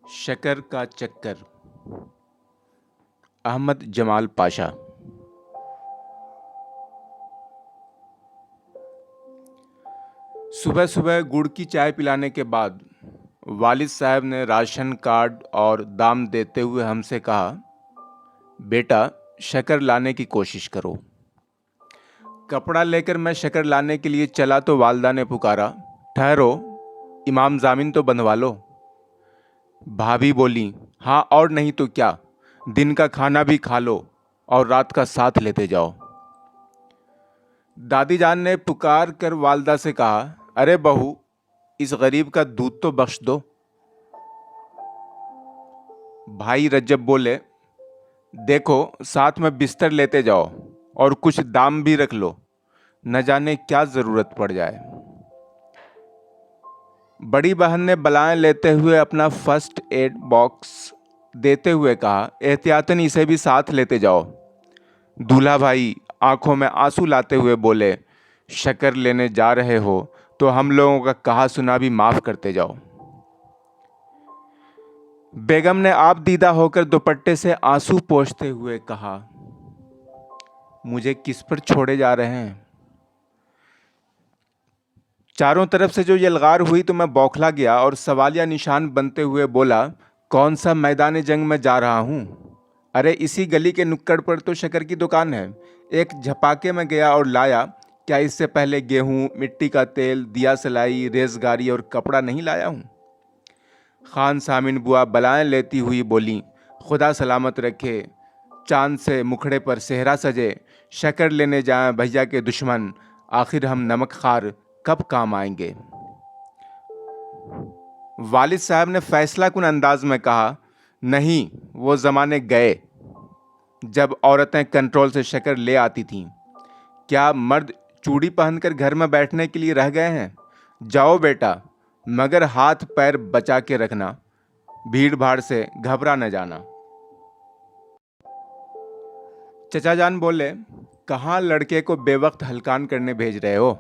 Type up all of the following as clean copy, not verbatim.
शकर का चक्कर। अहमद जमाल पाशा। सुबह सुबह गुड़ की चाय पिलाने के बाद वालिद साहब ने राशन कार्ड और दाम देते हुए हमसे कहा, बेटा शक्कर लाने की कोशिश करो। कपड़ा लेकर मैं शक्कर लाने के लिए चला तो वालदा ने पुकारा, ठहरो, इमाम जामिन तो बंधवा लो। भाभी बोली, हाँ और नहीं तो क्या, दिन का खाना भी खा लो और रात का साथ लेते जाओ। दादी जान ने पुकार कर वालदा से कहा, अरे बहू, इस गरीब का दूध तो बख्श दो। भाई रज्जब बोले, देखो साथ में बिस्तर लेते जाओ और कुछ दाम भी रख लो, न जाने क्या जरूरत पड़ जाए। बड़ी बहन ने बलाएं लेते हुए अपना फर्स्ट एड बॉक्स देते हुए कहा, एहतियातन इसे भी साथ लेते जाओ। दूल्हा भाई आंखों में आंसू लाते हुए बोले, शक्कर लेने जा रहे हो तो हम लोगों का कहा सुना भी माफ करते जाओ। बेगम ने आप दीदा होकर दुपट्टे से आंसू पोंछते हुए कहा, मुझे किस पर छोड़े जा रहे हैं। चारों तरफ से जो यलगार हुई तो मैं बौखला गया और सवालिया निशान बनते हुए बोला, कौन सा मैदान जंग में जा रहा हूँ। अरे इसी गली के नुक्कड़ पर तो शक्कर की दुकान है, एक झपाके में गया और लाया। क्या इससे पहले गेहूँ, मिट्टी का तेल, दिया सलाई, रेजगारी और कपड़ा नहीं लाया हूँ। खान सामिन बुआ बलाएं लेती हुई बोली, खुदा सलामत रखे, चांद से मुखड़े पर सेहरा सजे, शक्कर लेने जाएं भैया के दुश्मन, आखिर हम नमक खार कब काम आएंगे। वालिद साहब ने फैसला कुन अंदाज में कहा, नहीं, वो ज़माने गए जब औरतें कंट्रोल से शक्कर ले आती थीं। क्या मर्द चूड़ी पहनकर घर में बैठने के लिए रह गए हैं। जाओ बेटा, मगर हाथ पैर बचा के रखना, भीड़ भाड़ से घबरा न जाना। चचा जान बोले, कहाँ लड़के को बेवक्त हलकान करने भेज रहे हो।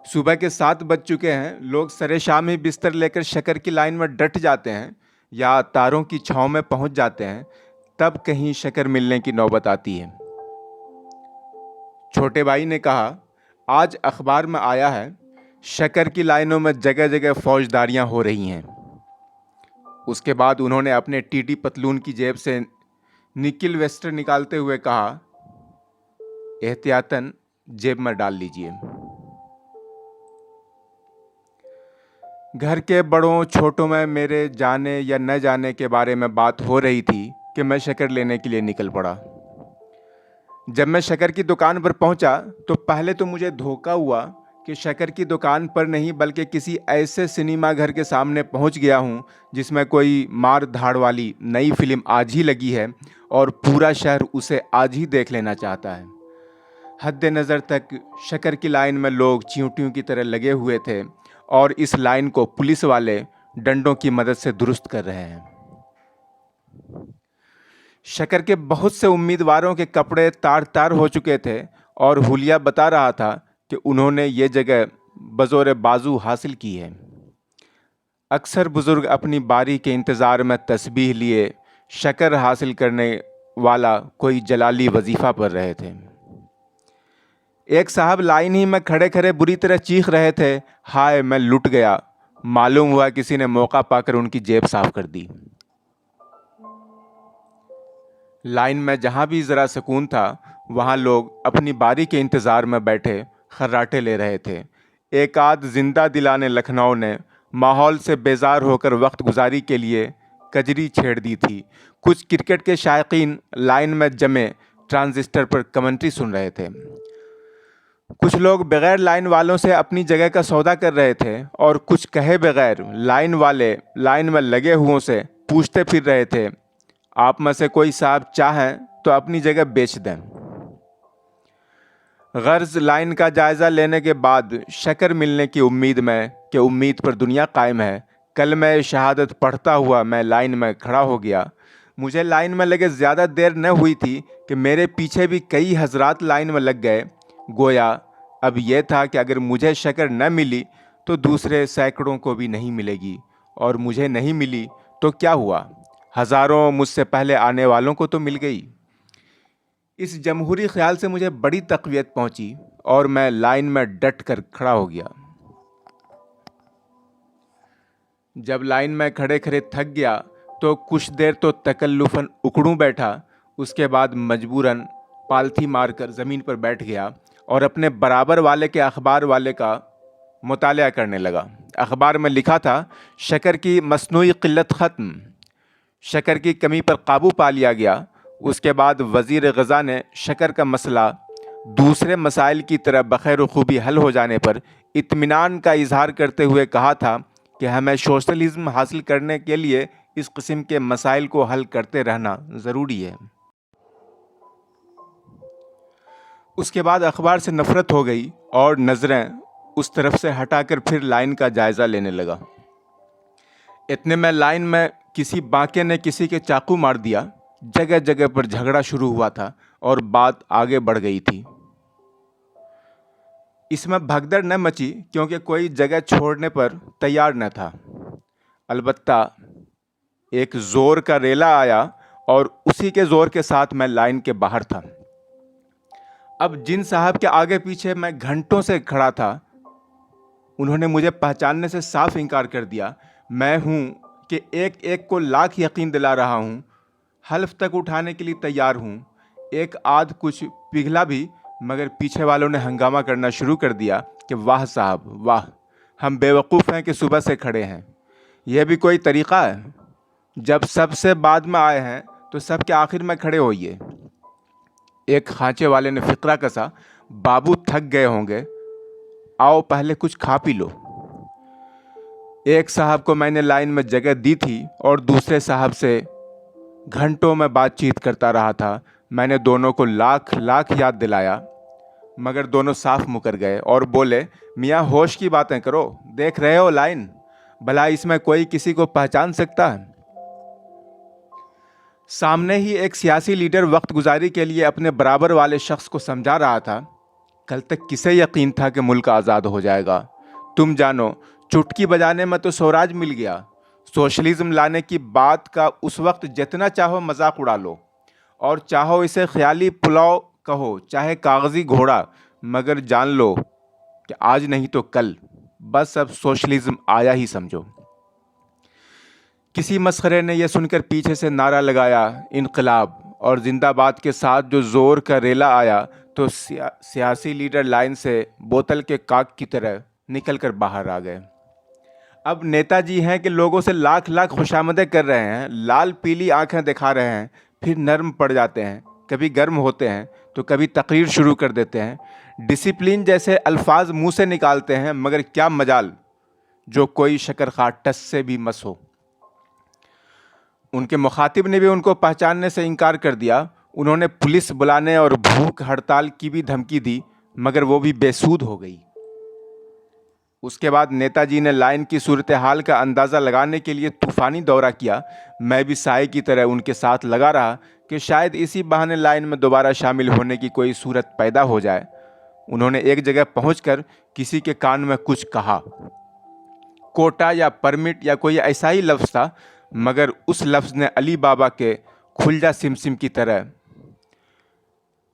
सुबह के 7 बज चुके हैं, लोग सरे शाम ही बिस्तर लेकर शक्कर की लाइन में डट जाते हैं या तारों की छांव में पहुंच जाते हैं, तब कहीं शक्कर मिलने की नौबत आती है। छोटे भाई ने कहा, आज अखबार में आया है शक्कर की लाइनों में जगह जगह फौजदारियां हो रही हैं। उसके बाद उन्होंने अपने टीटी पतलून की जेब से निकिल वेस्टर निकालते हुए कहा, एहतियातन जेब में डाल लीजिए। घर के बड़ों छोटों में मेरे जाने या न जाने के बारे में बात हो रही थी कि मैं शक्कर लेने के लिए निकल पड़ा। जब मैं शक्कर की दुकान पर पहुंचा तो पहले तो मुझे धोखा हुआ कि शक्कर की दुकान पर नहीं बल्कि किसी ऐसे सिनेमा घर के सामने पहुंच गया हूं जिसमें कोई मार धाड़ वाली नई फिल्म आज ही लगी है और पूरा शहर उसे आज ही देख लेना चाहता है। हद नज़र तक शक्कर की लाइन में लोग चींटियों की तरह लगे हुए थे और इस लाइन को पुलिस वाले डंडों की मदद से दुरुस्त कर रहे हैं। शक्कर के बहुत से उम्मीदवारों के कपड़े तार तार हो चुके थे और हुलिया बता रहा था कि उन्होंने ये जगह बज़ोर बाजू हासिल की है। अक्सर बुजुर्ग अपनी बारी के इंतज़ार में तस्बीह लिए शक्कर हासिल करने वाला कोई जलाली वजीफ़ा पढ़ रहे थे। एक साहब लाइन ही में खड़े खड़े बुरी तरह चीख रहे थे, हाय मैं लुट गया। मालूम हुआ किसी ने मौका पाकर उनकी जेब साफ कर दी। लाइन में जहां भी जरा सुकून था वहां लोग अपनी बारी के इंतजार में बैठे खर्राटे ले रहे थे। एक आध जिंदा दिलाने लखनऊ ने माहौल से बेजार होकर वक्त गुजारी के लिए कजरी छेड़ दी थी। कुछ क्रिकेट के शायकीन लाइन में जमे ट्रांजिस्टर पर कमेंट्री सुन रहे थे। कुछ लोग बगैर लाइन वालों से अपनी जगह का सौदा कर रहे थे और कुछ कहे बगैर लाइन वाले लाइन में लगे हुओं से पूछते फिर रहे थे, आप में से कोई साहब चाहें तो अपनी जगह बेच दें। गर्ज लाइन का जायज़ा लेने के बाद शक्कर मिलने की उम्मीद में कि उम्मीद पर दुनिया कायम है, कल मैं शहादत पढ़ता हुआ मैं लाइन में खड़ा हो गया। मुझे लाइन में लगे ज़्यादा देर न हुई थी कि मेरे पीछे भी कई हजरात लाइन में लग गए। गोया अब यह था कि अगर मुझे शक्कर न मिली तो दूसरे सैकड़ों को भी नहीं मिलेगी और मुझे नहीं मिली तो क्या हुआ, हज़ारों मुझसे पहले आने वालों को तो मिल गई। इस जमहूरी ख्याल से मुझे बड़ी तक़वियत पहुंची और मैं लाइन में डट कर खड़ा हो गया। जब लाइन में खड़े खड़े थक गया तो कुछ देर तो तकल्लुफ़न उकड़ूं बैठा, उसके बाद मजबूरन पालथी मारकर ज़मीन पर बैठ गया और अपने बराबर वाले के अखबार वाले का मुतालिया करने लगा। अखबार में लिखा था, शक्कर की मसनूई क़िल्लत ख़त्म, शक्कर की कमी पर काबू पा लिया गया। उसके बाद वज़ीर ग़ज़ा ने शक्कर का मसला दूसरे मसाइल की तरह बख़ैर खूबी हल हो जाने पर इत्मीनान का इजहार करते हुए कहा था कि हमें सोशलिज़्म हासिल करने के लिए इस किस्म के मसाइल को हल करते रहना ज़रूरी है। उसके बाद अखबार से नफ़रत हो गई और नज़रें उस तरफ से हटाकर फिर लाइन का जायज़ा लेने लगा। इतने में लाइन में किसी बाके ने किसी के चाकू मार दिया। जगह जगह पर झगड़ा शुरू हुआ था और बात आगे बढ़ गई थी। इसमें भगदड़ न मची क्योंकि कोई जगह छोड़ने पर तैयार न था। अलबत्ता एक ज़ोर का रेला आया और उसी के ज़ोर के साथ मैं लाइन के बाहर था। अब जिन साहब के आगे पीछे मैं घंटों से खड़ा था, उन्होंने मुझे पहचानने से साफ इनकार कर दिया। मैं हूं कि एक एक को लाख यकीन दिला रहा हूं, हल्फ तक उठाने के लिए तैयार हूं। एक आध कुछ पिघला भी, मगर पीछे वालों ने हंगामा करना शुरू कर दिया कि वाह साहब वाह, हम बेवकूफ़ हैं कि सुबह से खड़े हैं। यह भी कोई तरीक़ा है? जब सबसे बाद में आए हैं तो सब के आखिर में खड़े होइए। एक खांचे वाले ने फ़िक्रा कसा, बाबू थक गए होंगे, आओ पहले कुछ खा पी लो। एक साहब को मैंने लाइन में जगह दी थी और दूसरे साहब से घंटों में बातचीत करता रहा था। मैंने दोनों को लाख लाख याद दिलाया, मगर दोनों साफ मुकर गए और बोले, मियाँ होश की बातें करो, देख रहे हो लाइन, भला इसमें कोई किसी को पहचान सकता है? सामने ही एक सियासी लीडर वक्त गुजारी के लिए अपने बराबर वाले शख्स को समझा रहा था, कल तक किसे यकीन था कि मुल्क आज़ाद हो जाएगा। तुम जानो, चुटकी बजाने में तो स्वराज मिल गया। सोशलिज्म लाने की बात का उस वक्त जितना चाहो मजाक उड़ा लो और चाहो इसे ख्याली पुलाव कहो, चाहे कागजी घोड़ा, मगर जान लो कि आज नहीं तो कल बस अब सोशलिज्म आया ही समझो। किसी मस्खरे ने यह सुनकर पीछे से नारा लगाया, इनकलाब, और जिंदाबाद के साथ जो जोर का रेला आया तो सियासी लीडर लाइन से बोतल के काक की तरह निकल कर बाहर आ गए। अब नेताजी हैं कि लोगों से लाख लाख खुशामदें कर रहे हैं, लाल पीली आंखें दिखा रहे हैं, फिर नर्म पड़ जाते हैं, कभी गर्म होते हैं तो कभी तकरीर शुरू कर देते हैं। डिसिप्लिन जैसे अल्फाज मुंह से निकालते हैं, मगर क्या मजाल जो कोई शकरखा टस से भी मस हो। उनके मुखातिब ने भी उनको पहचानने से इनकार कर दिया। उन्होंने पुलिस बुलाने और भूख हड़ताल की भी धमकी दी, मगर वो भी बेसूद हो गई। उसके बाद नेताजी ने लाइन की सूरत हाल का अंदाज़ा लगाने के लिए तूफ़ानी दौरा किया। मैं भी साए की तरह उनके साथ लगा रहा कि शायद इसी बहाने लाइन में दोबारा शामिल होने की कोई सूरत पैदा हो जाए। उन्होंने एक जगह पहुंचकर किसी के कान में कुछ कहा, कोटा या परमिट या कोई ऐसा ही लफ्ज़ था, मगर उस लफ्ज़ ने अली बाबा के खुलजा सिमसिम की तरह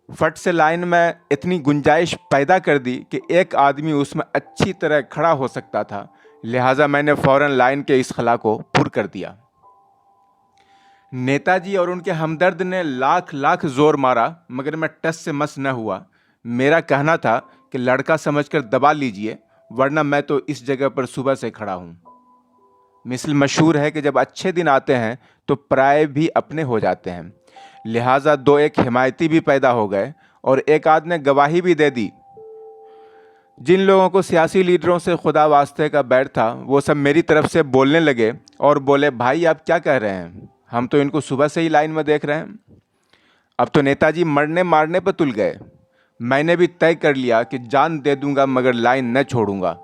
फट से लाइन में इतनी गुंजाइश पैदा कर दी कि एक आदमी उसमें अच्छी तरह खड़ा हो सकता था। लिहाजा मैंने फ़ौरन लाइन के इस खला को पुर कर दिया। नेताजी और उनके हमदर्द ने लाख लाख जोर मारा, मगर मैं टस से मस न हुआ। मेरा कहना था कि लड़का समझकर दबा लीजिए, वरना मैं तो इस जगह पर सुबह से खड़ा हूँ। मिसल मशहूर है कि जब अच्छे दिन आते हैं तो पराये भी अपने हो जाते हैं। लिहाजा दो एक हिमायती भी पैदा हो गए और एक आध ने गवाही भी दे दी। जिन लोगों को सियासी लीडरों से खुदा वास्ते का बैर था, वो सब मेरी तरफ से बोलने लगे और बोले, भाई आप क्या कह रहे हैं, हम तो इनको सुबह से ही लाइन में देख रहे हैं। अब तो नेताजी मरने मारने पर तुल गए। मैंने भी तय कर लिया कि जान दे दूंगा मगर लाइन न छोड़ूंगा।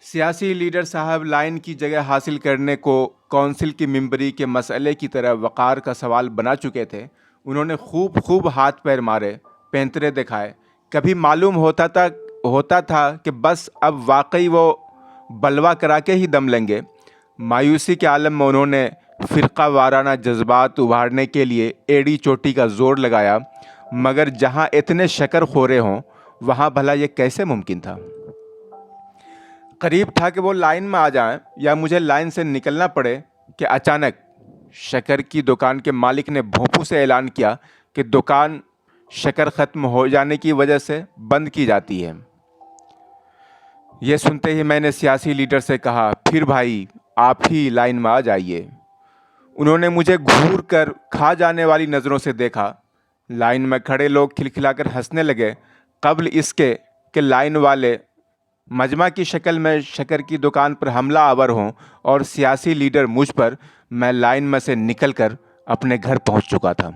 सियासी लीडर साहब लाइन की जगह हासिल करने को कौंसिल की मेंबरी के मसले की तरह वक़ार का सवाल बना चुके थे। उन्होंने खूब हाथ पैर मारे, पैंतरे दिखाए। कभी मालूम होता था कि बस अब वाकई वो बलवा करा के ही दम लेंगे, मायूसी के आलम में उन्होंने फ़िरका वाराना जज्बात उभारने के लिए एड़ी चोटी का जोर लगाया, मगर जहां इतने शकर खोरे हों वहां भला ये कैसे मुमकिन था। करीब था कि वो लाइन में आ जाएं या मुझे लाइन से निकलना पड़े कि अचानक शक्कर की दुकान के मालिक ने भोंपू से ऐलान किया कि दुकान शक्कर ख़त्म हो जाने की वजह से बंद की जाती है। यह सुनते ही मैंने सियासी लीडर से कहा, फिर भाई आप ही लाइन में आ जाइए। उन्होंने मुझे घूर कर खा जाने वाली नज़रों से देखा। लाइन में खड़े लोग खिलखिलाकर हंसने लगे, कबल इसके कि लाइन वाले मजमा की शक्ल में शक्कर की दुकान पर हमला आवर हों और सियासी लीडर मुझ पर। मैं लाइन में से निकलकर अपने घर पहुंच चुका था।